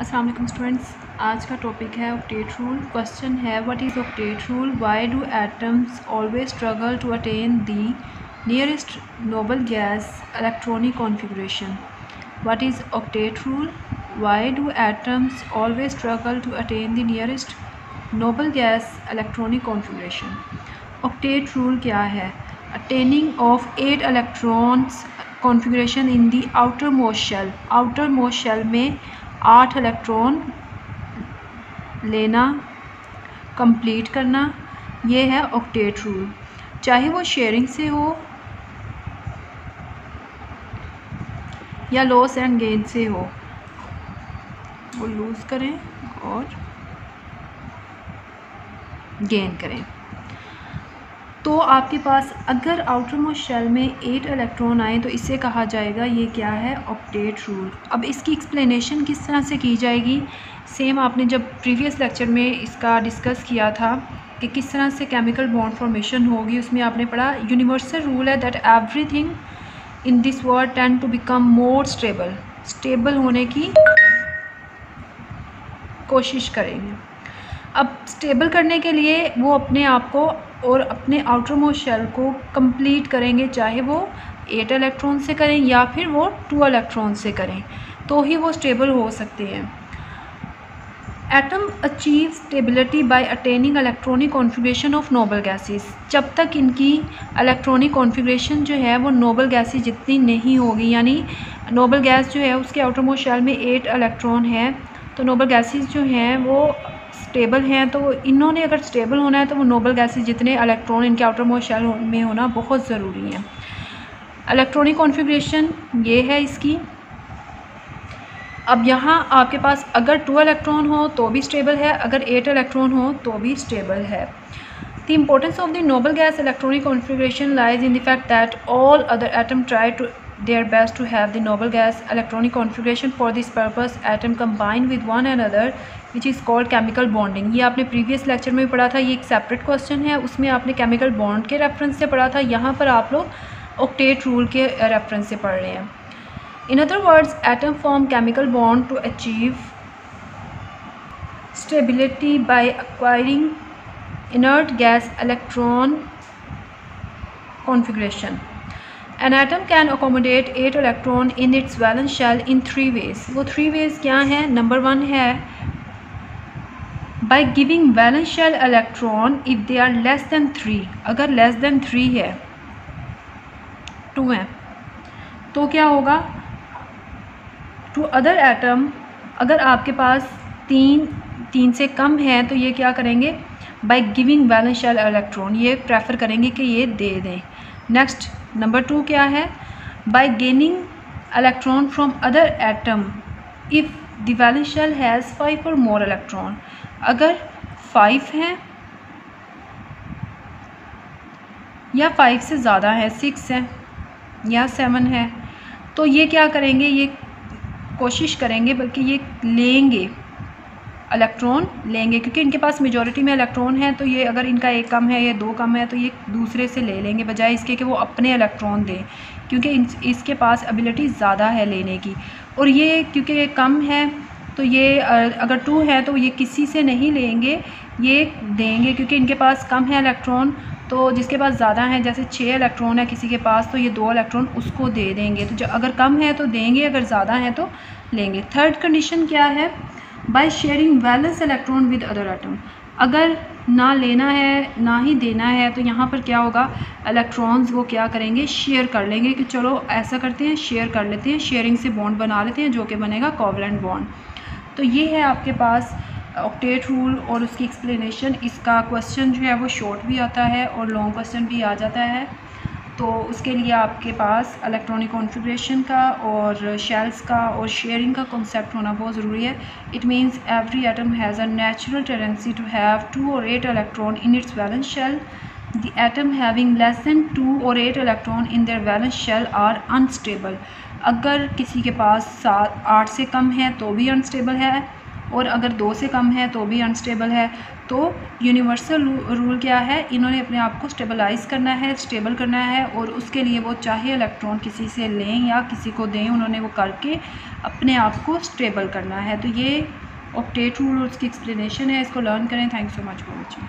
अस्सलाम वालेकुम स्टूडेंट्स। आज का टॉपिक है ऑक्टेट रूल। क्वेश्चन है what is octet rule, why do atoms always struggle to attain the nearest noble gas electronic configuration. What is octet rule, why do atoms always struggle to attain the nearest noble gas electronic configuration. Octet rule क्या है? Attaining of 8 electrons configuration in the outermost shell. Outermost shell में 8 electron लेना, complete करना, ये है octet rule. चाहे वो sharing से हो या लॉस एंड गेन से हो, वो लूज़ करें और गेन करें। तो आपके पास अगर आउटर मोस्ट शेल में 8 इलेक्ट्रॉन आए तो इसे कहा जाएगा, ये क्या है? Octet rule. अब इसकी एक्सप्लेनेशन किस तरह से की जाएगी? सेम आपने जब प्रीवियस लेक्चर में इसका डिस्कस किया था कि किस तरह से केमिकल बॉन्ड फॉर्मेशन होगी, उसमें आपने पढ़ा यूनिवर्सल रूल है that everything in this world tend to become more stable. Stable होने की कोशिश करेंगे। अब स्टेबल करने के लिए वो अपने आप को और अपने आउटर मोस्ट शेल को कंप्लीट करेंगे, चाहे वो 8 इलेक्ट्रॉन से करें या फिर वो 2 इलेक्ट्रॉन से करें, तो ही वो स्टेबल हो सकते हैं। Atom achieve stability bye attaining electronic configuration of noble gases. जब तक इनकी इलेक्ट्रॉनिक कॉन्फ़िगरेशन जो है वो नोबल गैसेस जितनी नहीं होगी, यानी नोबल गैस जो है उसके आउटर मोस्ट शेल में 8 इलेक्ट्रॉन है, तो नोबल गैसेस जो हैं वो स्टेबल हैं। तो इन्होंने अगर स्टेबल होना है तो वो नोबल गैसेस जितने इलेक्ट्रॉन इनके आउटर मोस्ट शेल में होना बहुत ज़रूरी है। इलेक्ट्रॉनिक कॉन्फ़िगरेशन ये है इसकी। अब यहाँ आपके पास अगर 2 इलेक्ट्रॉन हो तो भी स्टेबल है, अगर 8 इलेक्ट्रॉन हो तो भी स्टेबल है। The importance of the noble gas electronic configuration lies in the fact that all other atom try to their best to have the noble gas electronic configuration. For this purpose atom combine with one another which is called chemical bonding. ये आपने previous lecture में पढ़ा था, ये एक separate question है, उसमें आपने केमिकल बॉन्ड के रेफरेंस से पढ़ा था, यहाँ पर आप लोग ऑक्टेट रूल के रेफरेंस से पढ़ रहे हैं। In other words atom form chemical bond to achieve stability by acquiring inert gas electron configuration. An atom can accommodate 8 electron in its valence shell in 3 ways. वो 3 ways क्या हैं? Number 1 है by giving valence shell electron if they are less than 3. अगर less than 3 है, 2 है, तो क्या होगा? टू अदर एटम, अगर आपके पास 3 से कम है तो ये क्या करेंगे? by giving valence shell electron, ये प्रेफर करेंगे कि ये दे दें। नेक्स्ट नंबर 2 क्या है? By gaining electron from other atom if the valence shell has 5 or more electron. अगर 5 हैं या 5 से ज़्यादा है, 6 है या 7 है, तो ये क्या करेंगे? ये कोशिश करेंगे, बल्कि ये लेंगे, इलेक्ट्रॉन लेंगे, क्योंकि इनके पास मेजॉरिटी में इलेक्ट्रॉन है, तो ये अगर इनका 1 कम है या 2 कम है तो ये दूसरे से ले लेंगे, बजाय इसके कि वो अपने इलेक्ट्रॉन दें, क्योंकि इसके पास एबिलिटी ज़्यादा है लेने की। और ये क्योंकि ये कम है तो ये अगर 2 है तो ये किसी से नहीं लेंगे, ये देंगे, क्योंकि इनके पास कम है इलेक्ट्रॉन। तो जिसके पास ज़्यादा है, जैसे 6 इलेक्ट्रॉन है किसी के पास, तो ये 2 इलेक्ट्रॉन उसको दे देंगे। तो जो अगर कम है तो देंगे, अगर ज़्यादा है तो लेंगे। थर्ड कंडीशन क्या है? By sharing valence electron with other atom. अगर ना लेना है ना ही देना है तो यहाँ पर क्या होगा? इलेक्ट्रॉन्स वो क्या करेंगे? शेयर कर लेंगे कि चलो ऐसा करते हैं, शेयर कर लेते हैं, शेयरिंग से बॉन्ड बना लेते हैं, जो कि बनेगा कोवलेंट बॉन्ड। तो ये है आपके पास ऑक्टेट रूल और उसकी एक्सप्लेनेशन। इसका क्वेश्चन जो है वो शॉर्ट भी आता है और लॉन्ग क्वेश्चन भी आ जाता है। तो उसके लिए आपके पास इलेक्ट्रॉनिक कॉन्फ़िगरेशन का और शेल्स का और शेयरिंग का कॉन्सेप्ट होना बहुत ज़रूरी है। It means every atom has a natural tendency to have 2 or 8 electron in its valence shell. The atom having less than 2 or 8 electron in their valence shell are unstable. अगर किसी के पास 8 से कम है तो भी अनस्टेबल है, और अगर 2 से कम है तो भी अनस्टेबल है। तो यूनिवर्सल रूल क्या है, इन्होंने अपने आप को स्टेबलाइज़ करना है, स्टेबल करना है, और उसके लिए वो चाहे इलेक्ट्रॉन किसी से लें या किसी को दें, उन्होंने वो करके अपने आप को स्टेबल करना है। तो ये ऑक्टेट रूल और उसकी एक्सप्लेनेशन है, इसको लर्न करें। Thank you so much for watching.